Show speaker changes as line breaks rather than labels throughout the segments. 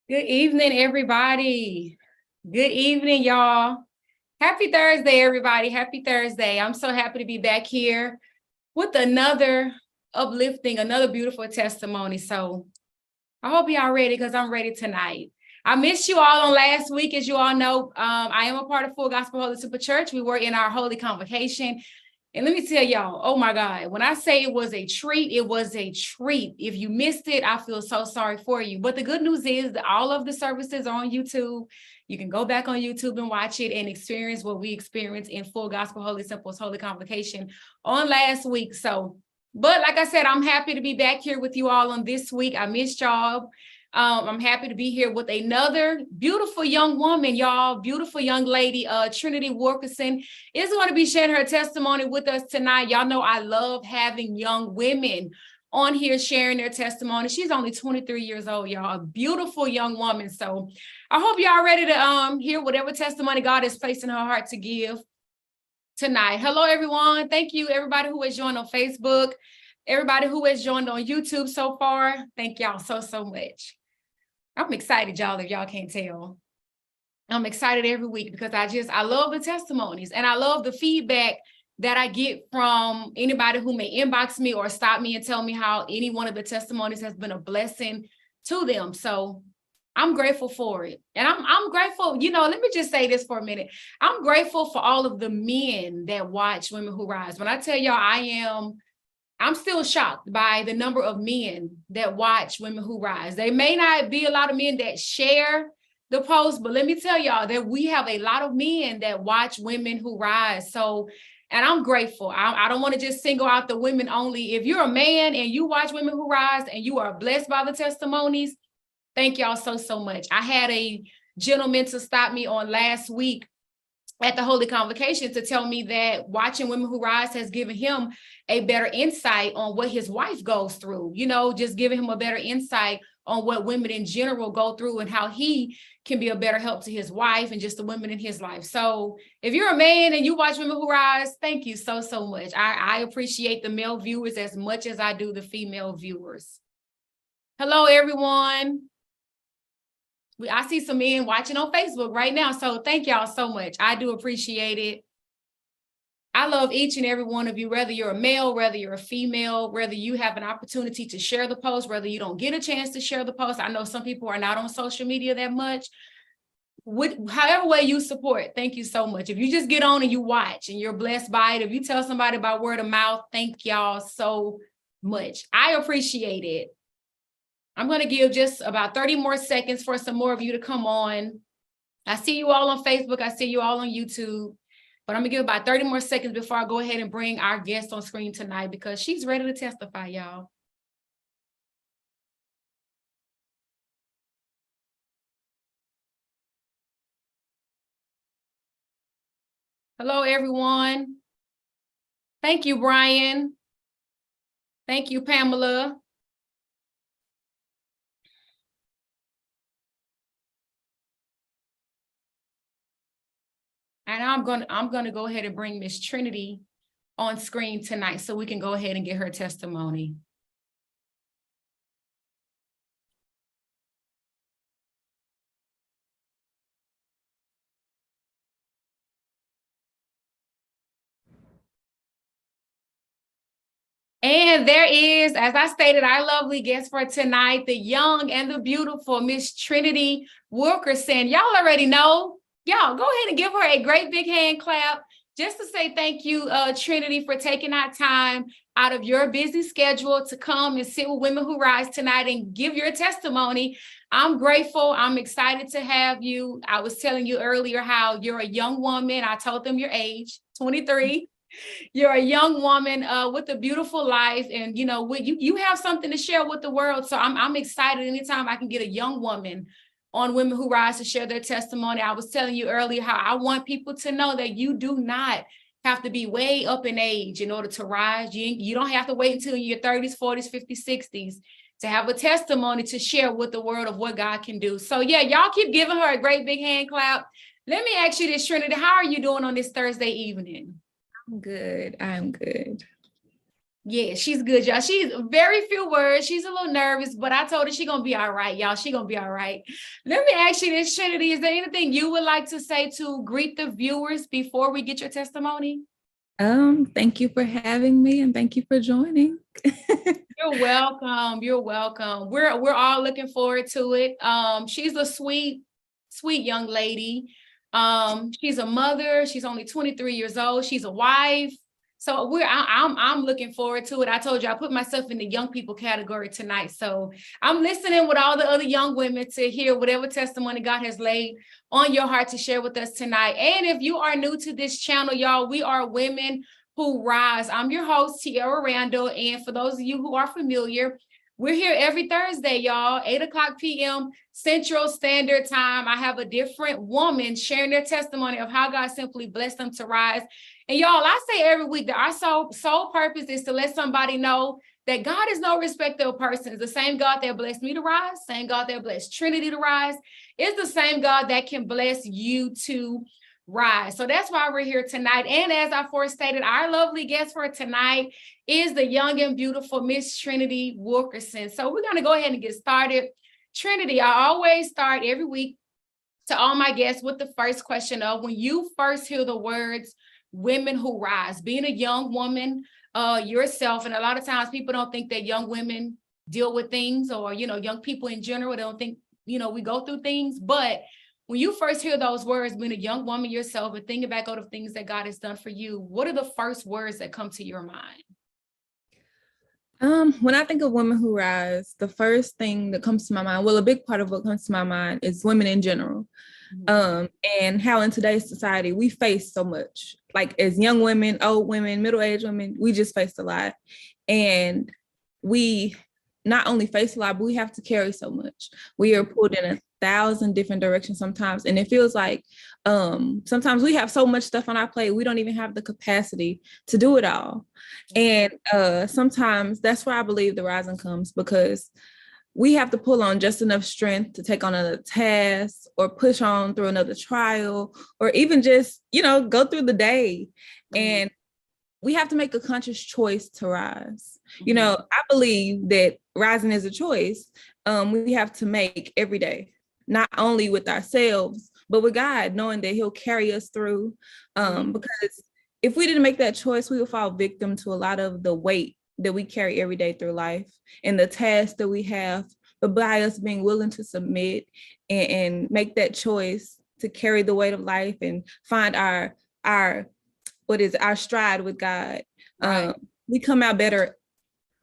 Good evening, everybody. Good evening, y'all. Happy Thursday, everybody. Happy Thursday. I'm so happy to be back here with another uplifting, another beautiful testimony. So I hope y'all ready because I'm ready tonight. I missed you all on last week. As you all know, I am a part of Full Gospel Holy Super Church. We were in our holy convocation. And let me tell y'all, oh my God, when I say it was a treat, it was a treat. If you missed it, I feel so sorry for you. But the good news is that all of the services are on YouTube. You can go back on YouTube and watch it and experience what we experienced in Full Gospel Holy Simple's Holy Convocation on last week. So, but like I said, I'm happy to be back here with you all on this week. I missed y'all. I'm happy to be here with another beautiful young woman, y'all. Beautiful young lady, Trinity Wilkerson is going to be sharing her testimony with us tonight. Y'all know I love having young women on here sharing their testimony. She's only 23 years old, y'all. A beautiful young woman. So I hope y'all ready to hear whatever testimony God has placed in her heart to give tonight. Hello, everyone. Thank you, everybody who has joined on Facebook, everybody who has joined on YouTube so far. Thank y'all so much. I'm excited, y'all, if y'all can't tell. I'm excited every week because I love the testimonies and I love the feedback that I get from anybody who may inbox me or stop me and tell me how any one of the testimonies has been a blessing to them. So I'm grateful for it. And I'm grateful, let me just say this for a minute. I'm grateful for all of the men that watch Women Who Rise. When I tell y'all I'm still shocked by the number of men that watch Women Who Rise. There may not be a lot of men that share the post, but let me tell y'all that we have a lot of men that watch Women Who Rise. So, and I'm grateful. I don't want to just single out the women only. If you're a man and you watch Women Who Rise and you are blessed by the testimonies, thank y'all so much. I had a gentleman to stop me on last week at the Holy Convocation to tell me that watching Women Who Rise has given him a better insight on what his wife goes through, just giving him a better insight on what women in general go through and how he can be a better help to his wife and just the women in his life. So if you're a man and you watch Women Who Rise, thank you so much. I appreciate the male viewers as much as I do the female viewers. Hello, everyone. I see some men watching on Facebook right now. So thank y'all so much. I do appreciate it. I love each and every one of you, whether you're a male, whether you're a female, whether you have an opportunity to share the post, whether you don't get a chance to share the post. I know some people are not on social media that much. However way you support, thank you so much. If you just get on and you watch and you're blessed by it, if you tell somebody by word of mouth, thank y'all so much. I appreciate it. I'm going to give just about 30 more seconds for some more of you to come on. I see you all on Facebook. I see you all on YouTube. But I'm going to give about 30 more seconds before I go ahead and bring our guest on screen tonight because she's ready to testify, y'all. Hello, everyone. Thank you, Brian. Thank you, Pamela. And I'm going to go ahead and bring Miss Trinity on screen tonight so we can go ahead and get her testimony. And there is, as I stated, our lovely guest for tonight, the young and the beautiful Miss Trinity Wilkerson. Y'all already know. Y'all go ahead and give her a great big hand clap just to say thank you, Trinity, for taking out time out of your busy schedule to come and sit with Women Who Rise tonight and give your testimony. I'm grateful. I'm excited to have you. I was telling you earlier how you're a young woman. I told them your age, 23. You're a young woman with a beautiful life, and you have something to share with the world. So I'm excited anytime I can get a young woman on Women Who Rise to share their testimony. I was telling you earlier how I want people to know that you do not have to be way up in age in order to rise. You don't have to wait until your 30s, 40s, 50s, 60s to have a testimony to share with the world of what God can do. So yeah, y'all keep giving her a great big hand clap. Let me ask you this, Trinity, how are you doing on this Thursday evening?
I'm good. I'm good.
Yeah, she's good, y'all. She's very few words. She's a little nervous, but I told her she's going to be all right, y'all. She's going to be all right. Let me ask you this, Trinity. Is there anything you would like to say to greet the viewers before we get your testimony?
Thank you for having me and thank you for joining.
You're welcome. You're welcome. We're all looking forward to it. She's a sweet young lady. She's a mother. She's only 23 years old. She's a wife. So I'm looking forward to it. I told you I put myself in the young people category tonight. So I'm listening with all the other young women to hear whatever testimony God has laid on your heart to share with us tonight. And if you are new to this channel, y'all, we are Women Who Rise. I'm your host, Tiara Randall. And for those of you who are familiar, we're here every Thursday, y'all, 8:00 p.m. Central Standard Time. I have a different woman sharing their testimony of how God simply blessed them to rise. And y'all, I say every week that our sole purpose is to let somebody know that God is no respecter of persons. The same God that blessed me to rise, same God that blessed Trinity to rise, is the same God that can bless you to rise. So that's why we're here tonight. And as I forestated, our lovely guest for tonight is the young and beautiful Miss Trinity Wilkerson. So we're going to go ahead and get started. Trinity, I always start every week to all my guests with the first question of, when you first hear the words Women Who Rise, being a young woman yourself, and a lot of times people don't think that young women deal with things, or, young people in general, they don't think, we go through things. But when you first hear those words, being a young woman yourself and thinking back on the things that God has done for you, what are the first words that come to your mind?
When I think of Women Who Rise, the first thing that comes to my mind, well, a big part of what comes to my mind is women in general. And how in today's society, we face so much, like as young women, old women, middle-aged women, we just face a lot. And we not only face a lot, but we have to carry so much. We are pulled in 1,000 different directions sometimes. And it feels like sometimes we have so much stuff on our plate, we don't even have the capacity to do it all. And sometimes that's where I believe the rising comes, because we have to pull on just enough strength to take on another task or push on through another trial, or even just, go through the day. And we have to make a conscious choice to rise. I believe that rising is a choice we have to make every day, not only with ourselves, but with God, knowing that He'll carry us through. Because if we didn't make that choice, we would fall victim to a lot of the weight that we carry every day through life and the tasks that we have. But by us being willing to submit and make that choice to carry the weight of life and find our stride with God, we come out better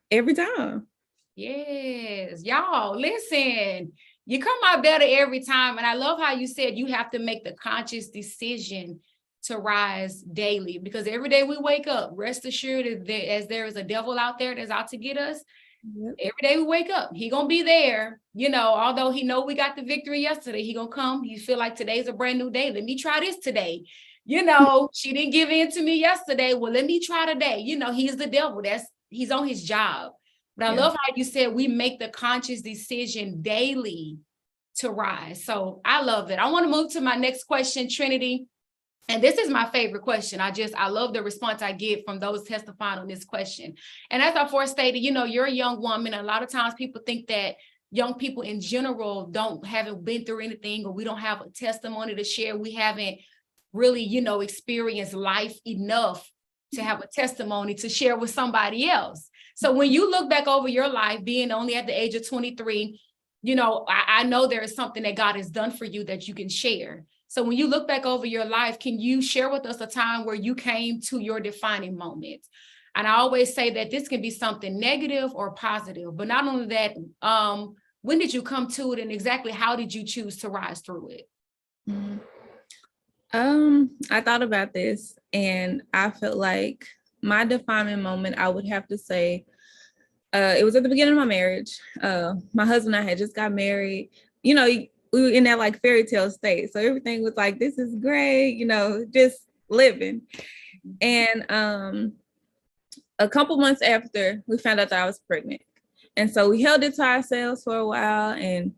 every time.
Yes, y'all, listen, you come out better every time. And I love how you said you have to make the conscious decision to rise daily, because every day we wake up, rest assured, as there is a devil out there that's out to get us. Yep. Every day we wake up, he gonna be there, although he know we got the victory yesterday, he gonna come. You feel like today's a brand new day. Let me try this today. She didn't give in to me yesterday. Well, let me try today. He's the devil. He's on his job. But I love how you said we make the conscious decision daily to rise. So I love it. I want to move to my next question, Trinity. And this is my favorite question. I love the response I get from those testifying on this question. And as I forestated, you're a young woman. A lot of times people think that young people in general haven't been through anything, or we don't have a testimony to share. We haven't really, experienced life enough to have a testimony to share with somebody else. So when you look back over your life, being only at the age of 23, I know there is something that God has done for you that you can share. So when you look back over your life, can you share with us a time where you came to your defining moment? And I always say that this can be something negative or positive, but not only that, when did you come to it, and exactly how did you choose to rise through it?
I thought about this, and I felt like my defining moment, I would have to say, it was at the beginning of my marriage. My husband and I had just got married. We were in that like fairy tale state. So everything was like, this is great, just living. And a couple months after, we found out that I was pregnant. And so we held it to ourselves for a while, and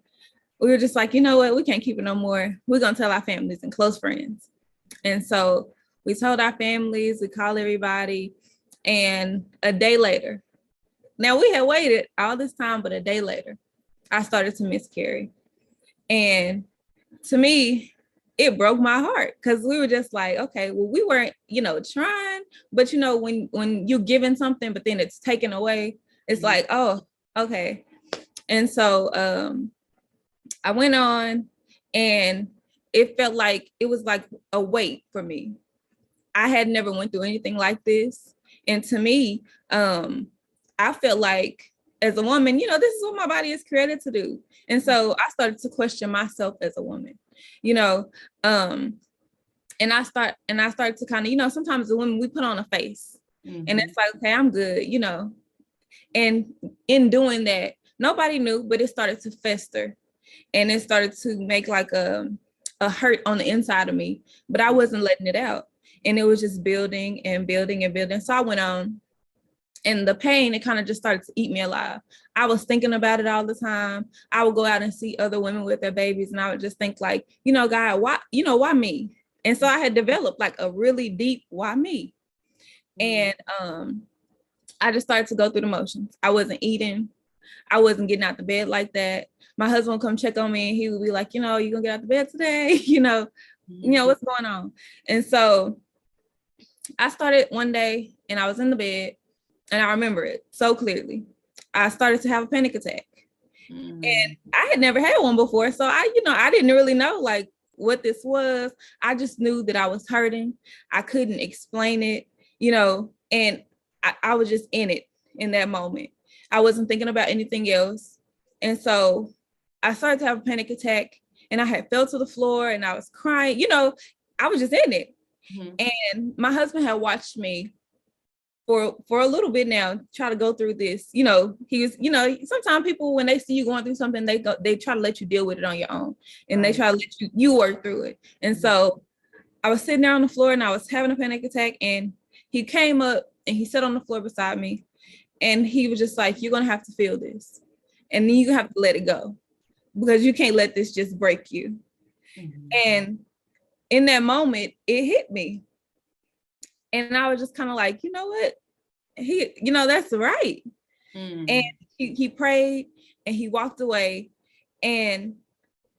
we were just like, you know what, we can't keep it no more. We're going to tell our families and close friends. And so we told our families, we called everybody, And a day later, now we had waited all this time, but a day later, I started to miscarry. And to me, it broke my heart because we were just like, okay, well, we weren't, trying, but when you're given something, but then it's taken away, it's like, oh, okay. And so I went on, and it felt like it was like a weight for me. I had never went through anything like this. And to me, I felt like as a woman, this is what my body is created to do. And so I started to question myself as a woman, and I started to kind of, sometimes the women, we put on a face and it's like, okay, I'm good, and in doing that, nobody knew, but it started to fester and it started to make like a hurt on the inside of me, but I wasn't letting it out. And it was just building and building and building. So I went on, and the pain, it kind of just started to eat me alive. I was thinking about it all the time. I would go out and see other women with their babies, and I would just think like, God, why me? And so I had developed like a really deep why me? And I just started to go through the motions. I wasn't eating. I wasn't getting out the bed like that. My husband would come check on me, and he would be like, you gonna get out the bed today? What's going on? And so I started one day, and I was in the bed, and I remember it so clearly. I started to have a panic attack. And I had never had one before. So I didn't really know like what this was. I just knew that I was hurting. I couldn't explain it, and I was just in it in that moment. I wasn't thinking about anything else. And so I started to have a panic attack, and I had fell to the floor, and I was crying, I was just in it. And my husband had watched me for a little bit now, try to go through this. He was, sometimes people, when they see you going through something, they try to let you deal with it on your own, and they try to let you work through it. And so I was sitting there on the floor, and I was having a panic attack, and he came up and he sat on the floor beside me, and he was just like, you're going to have to feel this, and then you have to let it go, because you can't let this just break you. And in that moment, it hit me. And I was just kind of like, you know what? That's right. And he prayed, and he walked away, and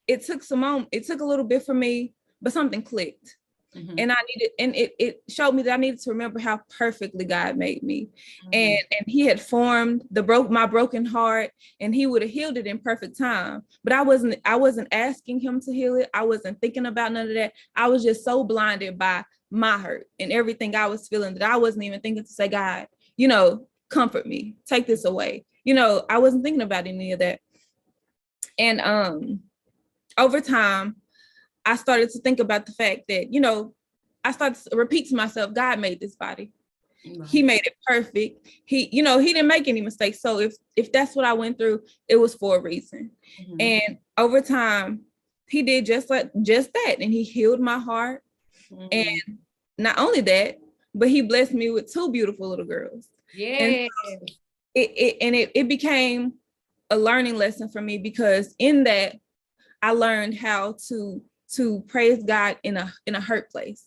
it took a little bit for me, but something clicked. And it showed me that I needed to remember how perfectly God made me. And he had formed my broken heart, and he would have healed it in perfect time. But I wasn't asking him to heal it. I wasn't thinking about none of that. I was just so blinded by my hurt and everything I was feeling that I wasn't even thinking to say, God, comfort me, take this away. I wasn't thinking about any of that. And over time, I started to think about the fact that, I started to repeat to myself, God made this body. He made it perfect. He didn't make any mistakes. So if that's what I went through, it was for a reason. And over time, he did just that. And he healed my heart. And not only that, but he blessed me with 2 beautiful little girls. Yeah. And so it became a learning lesson for me, because in that I learned how to praise God in a hurt place.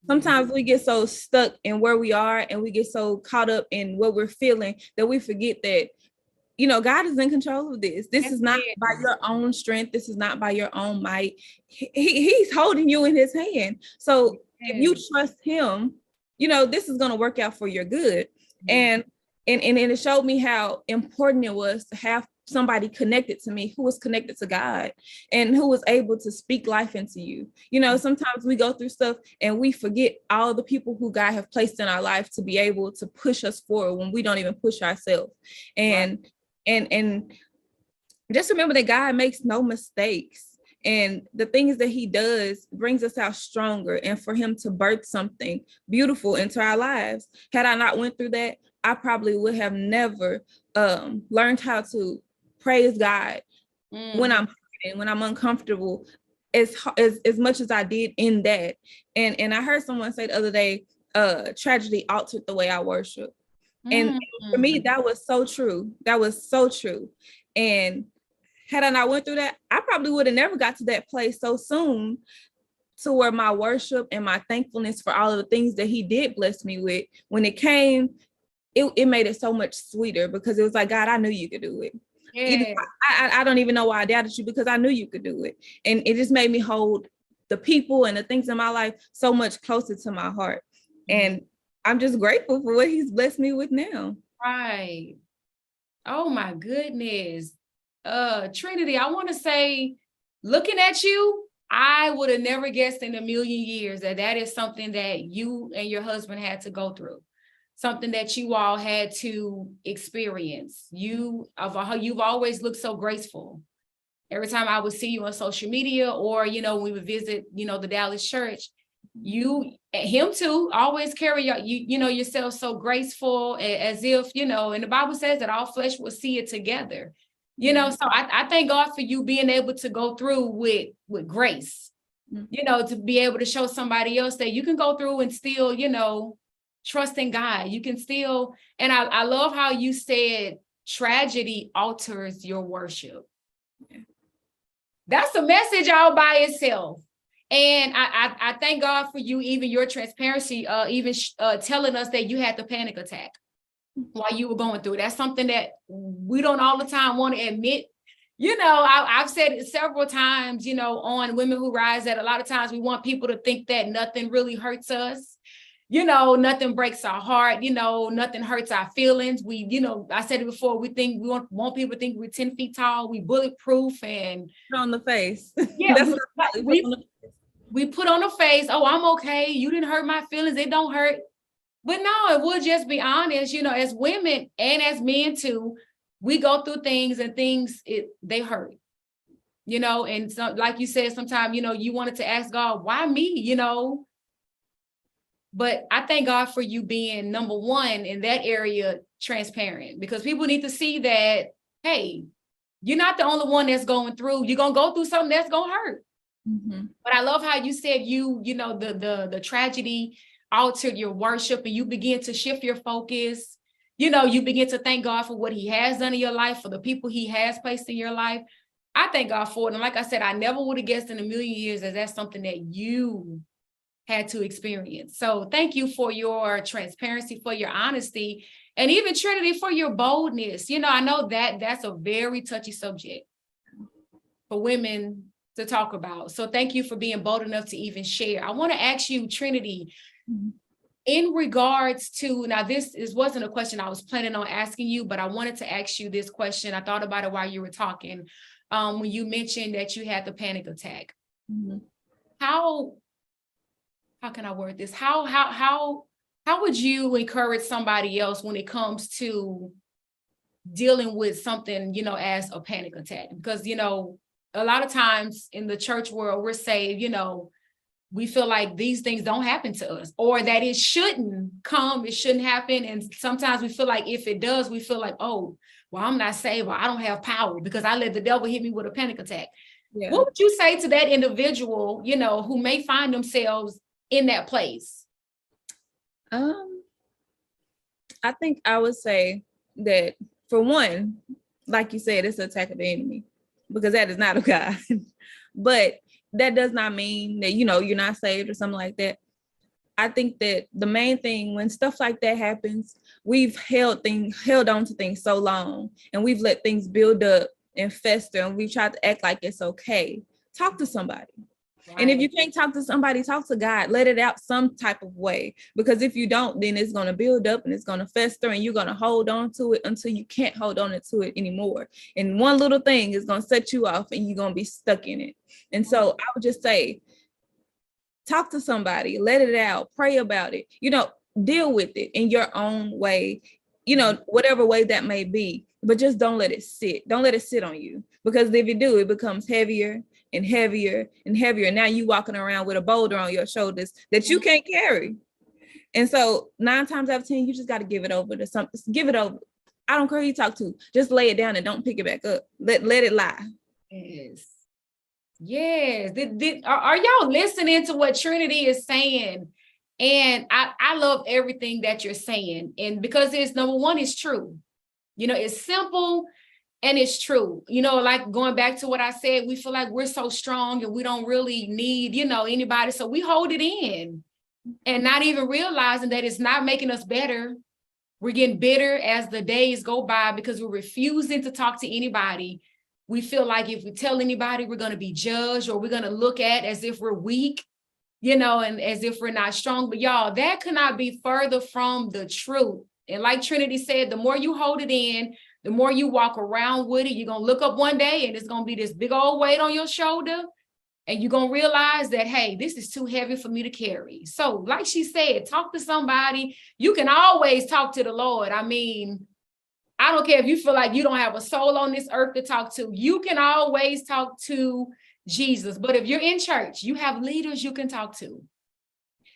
Sometimes we get so stuck in where we are, and we get so caught up in what we're feeling that we forget that, God is in control of this. This is not by your own strength. This is not by your own might. He's holding you in his hand. So if you trust him, this is going to work out for your good. And it showed me how important it was to have somebody connected to me who was connected to God and who was able to speak life into you. Sometimes we go through stuff and we forget all the people who God have placed in our life to be able to push us forward when we don't even push ourselves. And just remember that God makes no mistakes, and the things that he does brings us out stronger, and for him to birth something beautiful into our lives. Had I not went through that, I probably would have never learned how to praise God when I'm hurting, when I'm uncomfortable, as much as I did in that. And I heard someone say the other day, tragedy altered the way I worship. And for me, that was so true. That was so true. And had I not went through that, I probably would have never got to that place so soon to where my worship and my thankfulness for all of the things that he did bless me with, when it came, it made it so much sweeter, because it was like, God, I knew you could do it.
Yeah.
I don't even know why I doubted you, because I knew you could do it. And it just made me hold the people and the things in my life so much closer to my heart. And I'm just grateful for what he's blessed me with now.
Right. Oh my goodness. Trinity, I want to say, looking at you, I would have never guessed in a million years that that is something that you and your husband had to go through. Something that you all had to experience. You've always looked so graceful. Every time I would see you on social media, or, when we would visit, the Dallas church, him too, always carry yourself so graceful, as if, and the Bible says that all flesh will see it together. So I thank God for you being able to go through with grace, to be able to show somebody else that you can go through and still, trust in God. You can still, and I love how you said tragedy alters your worship. That's a message all by itself. And I thank God for you, even your transparency, even telling us that you had the panic attack while you were going through it. That's something that we don't all the time want to admit. I've said it several times, on Women Who Rise, that a lot of times we want people to think that nothing really hurts us. Nothing breaks our heart, nothing hurts our feelings. I said it before, we want people to think we're 10 feet tall, we bulletproof, and
on the face.
Yeah, we put on the face, oh, I'm okay, you didn't hurt my feelings, it don't hurt. But no, it would just be honest, as women and as men too, we go through things, and things, they hurt. And so, like you said, sometimes, you wanted to ask God, why me, But I thank God for you being, number one, in that area, transparent, because people need to see that, hey, you're not the only one that's going through. You're going to go through something that's going to hurt. But I love how you said the tragedy altered your worship, and you begin to shift your focus. You begin to thank God for what he has done in your life, for the people he has placed in your life. I thank God for it. And like I said, I never would have guessed in a million years that that's something that you had to experience. So thank you for your transparency, for your honesty, and even Trinity, for your boldness. I know that that's a very touchy subject for women to talk about. So thank you for being bold enough to even share. I want to ask you, Trinity, in regards to, now this wasn't a question I was planning on asking you, but I wanted to ask you this question. I thought about it while you were talking, when you mentioned that you had the panic attack. How can I word this? How would you encourage somebody else when it comes to dealing with something, as a panic attack? Because, a lot of times in the church world, we're saved, we feel like these things don't happen to us, or that it shouldn't come, it shouldn't happen. And sometimes we feel like if it does, we feel like, oh, well, I'm not saved, or I don't have power because I let the devil hit me with a panic attack. Yeah. What would you say to that individual, who may find themselves in that place?
I think I would say that, for one, like you said, it's an attack of the enemy, because that is not of God. But that does not mean that, you're not saved or something like that. I think that the main thing, when stuff like that happens, we've held on to things so long, and we've let things build up and fester, and we've tried to act like it's okay. Talk to somebody. Right. And if you can't talk to somebody, talk to God. Let it out some type of way, because if you don't, then it's going to build up and it's going to fester, and you're going to hold on to it until you can't hold on to it anymore. And one little thing is going to set you off, and you're going to be stuck in it. And so I would just say, talk to somebody, let it out, pray about it, deal with it in your own way, whatever way that may be, but just don't let it sit. Don't let it sit on you, because if you do, it becomes heavier and heavier and heavier. Now you walking around with a boulder on your shoulders that you can't carry. And so 9 times out of 10, you just got to give it over to something. Give it over. I don't care who you talk to. Just lay it down and don't pick it back up. Let it lie.
Yes. Are y'all listening to what Trinity is saying? And I love everything that you're saying. And because it's, number one, it's true. It's simple. And it's true, like going back to what I said, we feel like we're so strong and we don't really need, anybody. So we hold it in and not even realizing that it's not making us better. We're getting bitter as the days go by because we're refusing to talk to anybody. We feel like if we tell anybody, we're going to be judged or we're going to look at as if we're weak, and as if we're not strong. But y'all, that could not be further from the truth. And like Trinity said, the more you hold it in, the more you walk around with it, you're going to look up one day and it's going to be this big old weight on your shoulder. And you're going to realize that, hey, this is too heavy for me to carry. So like she said, talk to somebody. You can always talk to the Lord. I mean, I don't care if you feel like you don't have a soul on this earth to talk to. You can always talk to Jesus. But if you're in church, you have leaders you can talk to.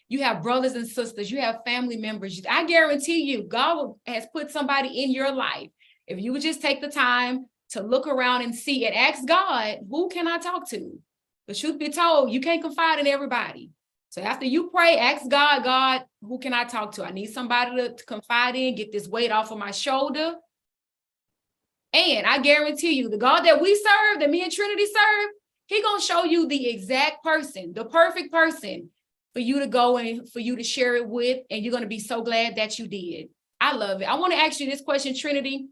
You have brothers and sisters. You have family members. I guarantee you, God has put somebody in your life. If you would just take the time to look around and see and ask God, who can I talk to? The truth be told, you can't confide in everybody. So after you pray, ask God, who can I talk to? I need somebody to confide in, get this weight off of my shoulder. And I guarantee you, the God that we serve, that me and Trinity serve, He gonna show you the exact person, the perfect person for you to go and for you to share it with. And you're gonna be so glad that you did. I love it. I want to ask you this question, Trinity.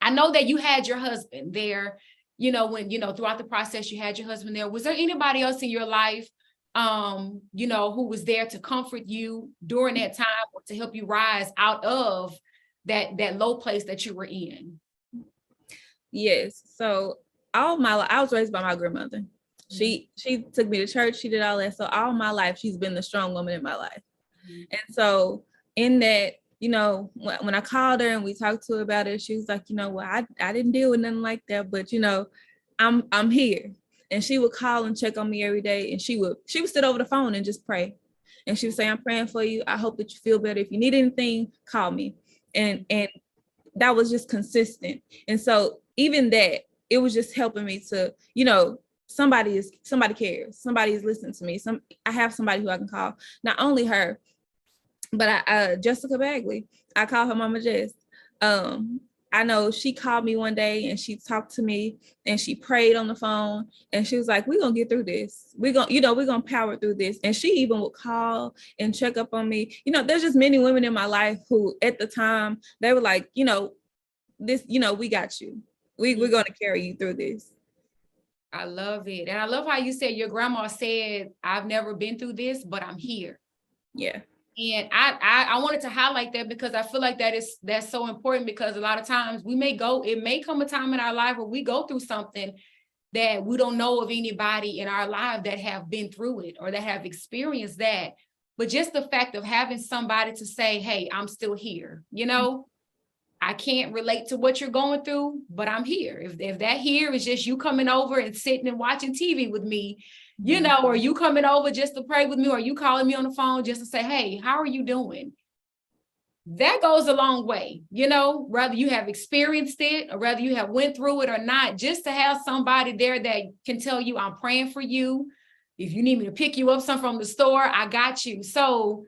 I know that you had your husband there, when, throughout the process, you had your husband there. Was there anybody else in your life, who was there to comfort you during that time or to help you rise out of that low place that you were in?
Yes. So all my life, I was raised by my grandmother. She took me to church. She did all that. So all my life, she's been the strong woman in my life. And so in that, when I called her and we talked to her about it, she was like, I didn't deal with nothing like that, but I'm here. And she would call and check on me every day. And she would sit over the phone and just pray. And she would say, I'm praying for you. I hope that you feel better. If you need anything, call me. And that was just consistent. And so even that, it was just helping me to, somebody cares. Somebody is listening to me. I have somebody who I can call. Not only her, but Jessica Bagley, I call her Mama Jess. I know she called me one day and she talked to me and she prayed on the phone and she was like, we're going to get through this. We're going to power through this. And she even would call and check up on me. There's just many women in my life who at the time, they were like, this, we got you. We're going to carry you through this.
I love it. And I love how you said your grandma said, I've never been through this, but I'm here.
Yeah.
And I wanted to highlight that because I feel like that's so important, because a lot of times it may come a time in our life where we go through something that we don't know of anybody in our life that have been through it or that have experienced that. But just the fact of having somebody to say, hey, I'm still here, I can't relate to what you're going through, but I'm here. If that here is just you coming over and sitting and watching TV with me, or you coming over just to pray with me, or you calling me on the phone just to say, hey, how are you doing? That goes a long way, whether you have experienced it or whether you have went through it or not, just to have somebody there that can tell you, I'm praying for you. If you need me to pick you up some from the store, I got you. So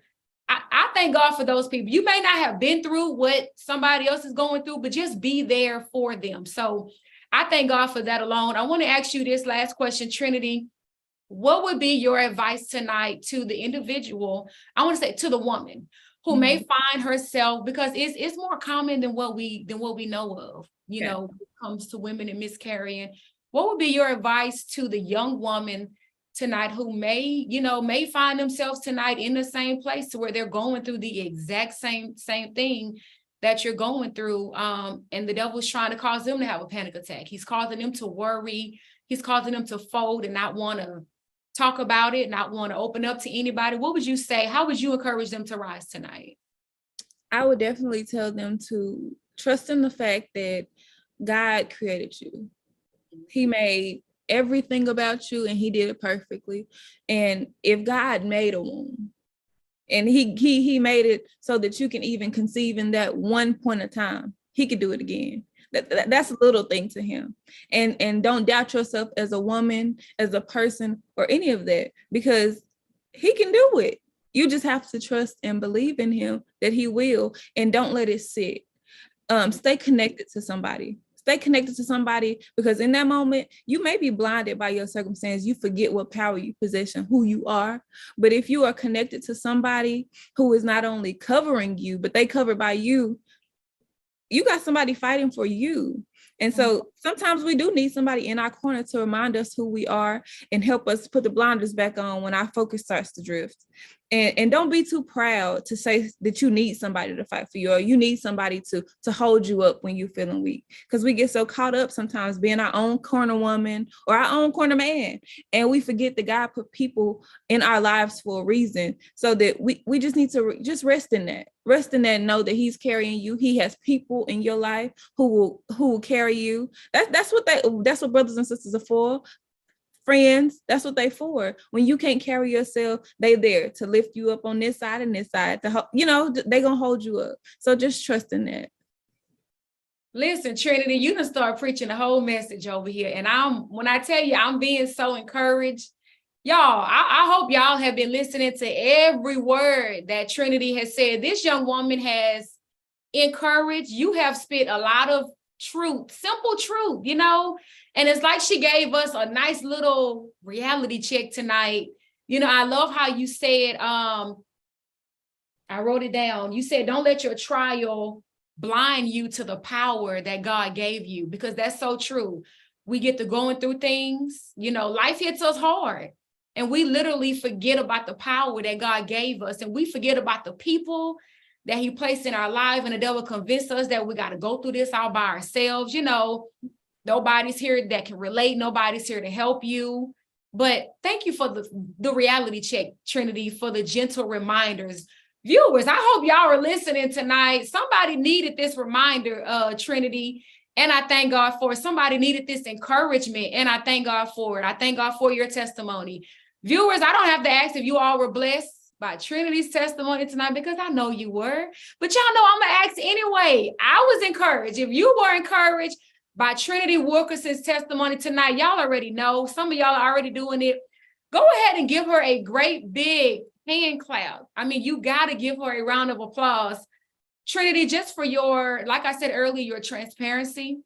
I thank God for those people. You may not have been through what somebody else is going through, but just be there for them. So I thank God for that alone. I want to ask you this last question, Trinity. What would be your advice tonight to the individual? I want to say to the woman who may find herself, because it's more common than what we know of, when it comes to women and miscarrying. What would be your advice to the young woman tonight who may find themselves tonight in the same place to where they're going through the exact same thing that you're going through, and the devil's trying to cause them to have a panic attack. He's causing them to worry. He's causing them to fold and not want to talk about it, not want to open up to anybody. What would you say? How would you encourage them to rise tonight?
I would definitely tell them to trust in the fact that God created you. He made everything about you and he did it perfectly. And if God made a womb and he made it so that you can even conceive in that one point of time, he could do it again. That's a little thing to him. And don't doubt yourself as a woman, as a person, or any of that, because he can do it. You just have to trust and believe in him that he will, and don't let it sit. Stay connected to somebody. Stay connected to somebody, because in that moment, you may be blinded by your circumstance. You forget what power you possess and who you are. But if you are connected to somebody who is not only covering you, but they covered by you, you got somebody fighting for you. And so sometimes we do need somebody in our corner to remind us who we are and help us put the blinders back on when our focus starts to drift. And don't be too proud to say that you need somebody to fight for you, or you need somebody to hold you up when you're feeling weak. Because we get so caught up sometimes being our own corner woman or our own corner man. And we forget that God put people in our lives for a reason, so that we just need to just rest in that. Rest in that, know that he's carrying you. He has people in your life who will carry you. That's what brothers and sisters are for. Friends, that's what they for. When you can't carry yourself, they there to lift you up on this side and this side. They gonna hold you up. So just trust in that.
Listen, Trinity, you done start preaching the whole message over here. And when I tell you I'm being so encouraged, y'all, I hope y'all have been listening to every word that Trinity has said. This young woman has encouraged. You have spit a lot of truth, simple truth, and it's like she gave us a nice little reality check tonight. I love how you said, I wrote it down. You said, don't let your trial blind you to the power that God gave you, because that's so true. We get to going through things, life hits us hard, and we literally forget about the power that God gave us, and we forget about the people that he placed in our life, and the devil convinced us that we got to go through this all by ourselves. Nobody's here that can relate. Nobody's here to help you. But thank you for the reality check, Trinity, for the gentle reminders. Viewers, I hope y'all are listening tonight. Somebody needed this reminder, Trinity, and I thank God for it. Somebody needed this encouragement, and I thank God for it. I thank God for your testimony. Viewers, I don't have to ask if you all were blessed by Trinity's testimony tonight, because I know you were, but y'all know I'm gonna ask anyway. I was encouraged. If you were encouraged by Trinity Wilkerson's testimony tonight, y'all already know. Some of y'all are already doing it. Go ahead and give her a great big hand clap. I mean, you gotta give her a round of applause, Trinity, just for your, like I said earlier, your transparency,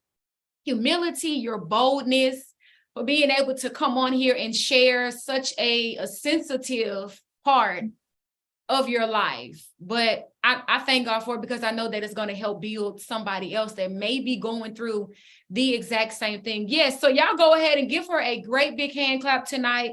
humility, your boldness, for being able to come on here and share such a sensitive part of your life. But I thank God for it, because I know that it's going to help build somebody else that may be going through the exact same thing. Yes, so y'all go ahead and give her a great big hand clap tonight.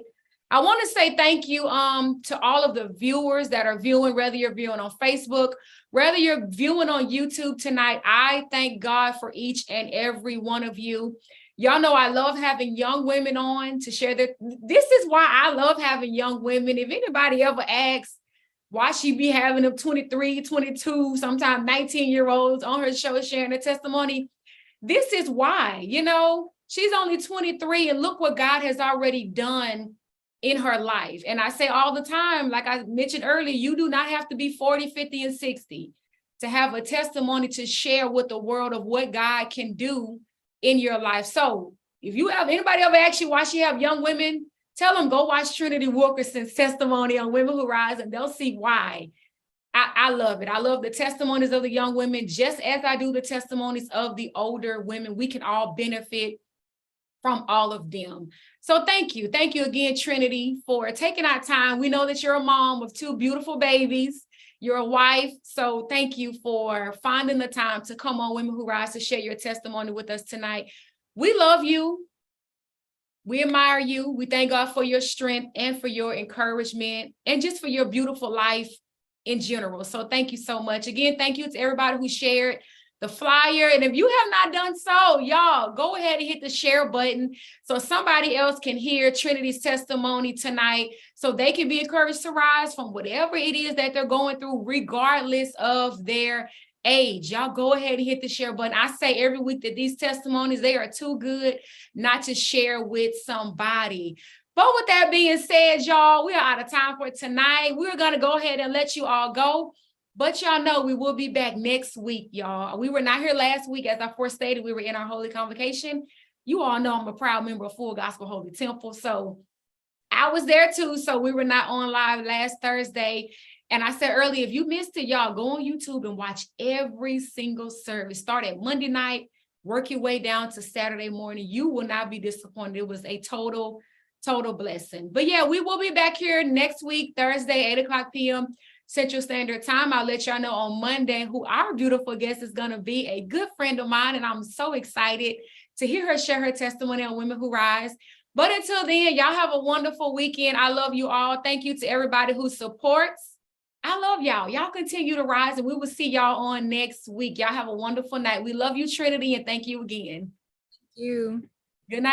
I want to say thank you to all of the viewers that are viewing, whether you're viewing on Facebook, whether you're viewing on YouTube tonight. I thank God for each and every one of you. Y'all know I love having young women on to share this is why I love having young women. If anybody ever asks why she be having them 23, 22, sometimes 19-year-olds on her show sharing her testimony, this is why. She's only 23, and look what God has already done in her life. And I say all the time, like I mentioned earlier, you do not have to be 40, 50, and 60 to have a testimony to share with the world of what God can do in your life. So if you have anybody ever asked you why she have young women, tell them go watch Trinity Wilkerson's testimony on Women Who Rise, and they'll see why. I love it. I love the testimonies of the young women, just as I do the testimonies of the older women. We can all benefit from all of them. So thank you. Thank you again, Trinity, for taking our time. We know that you're a mom of 2 beautiful babies. You're a wife. So thank you for finding the time to come on Women Who Rise to share your testimony with us tonight. We love you. We admire you. We thank God for your strength and for your encouragement and just for your beautiful life in general. So thank you so much. Again, thank you to everybody who shared the flyer. And if you have not done so, y'all, go ahead and hit the share button so somebody else can hear Trinity's testimony tonight, so they can be encouraged to rise from whatever it is that they're going through, regardless of their age. Y'all go ahead and hit the share button. I say every week that these testimonies, they are too good not to share with somebody. But with that being said, y'all, we are out of time for tonight. We're going to go ahead and let you all go. But y'all know we will be back next week, y'all. We were not here last week. As I first stated, we were in our holy convocation. You all know I'm a proud member of Full Gospel Holy Temple. So I was there too. So we were not on live last Thursday. And I said earlier, if you missed it, y'all, go on YouTube and watch every single service. Start at Monday night, work your way down to Saturday morning. You will not be disappointed. It was a total blessing. But yeah, we will be back here next week, Thursday, 8:00 p.m. Central Standard Time. I'll let y'all know on Monday who our beautiful guest is going to be, a good friend of mine. And I'm so excited to hear her share her testimony on Women Who Rise. But until then, y'all have a wonderful weekend. I love you all. Thank you to everybody who supports. I love y'all. Y'all continue to rise, and we will see y'all on next week. Y'all have a wonderful night. We love you, Trinity, and thank you again.
Thank you.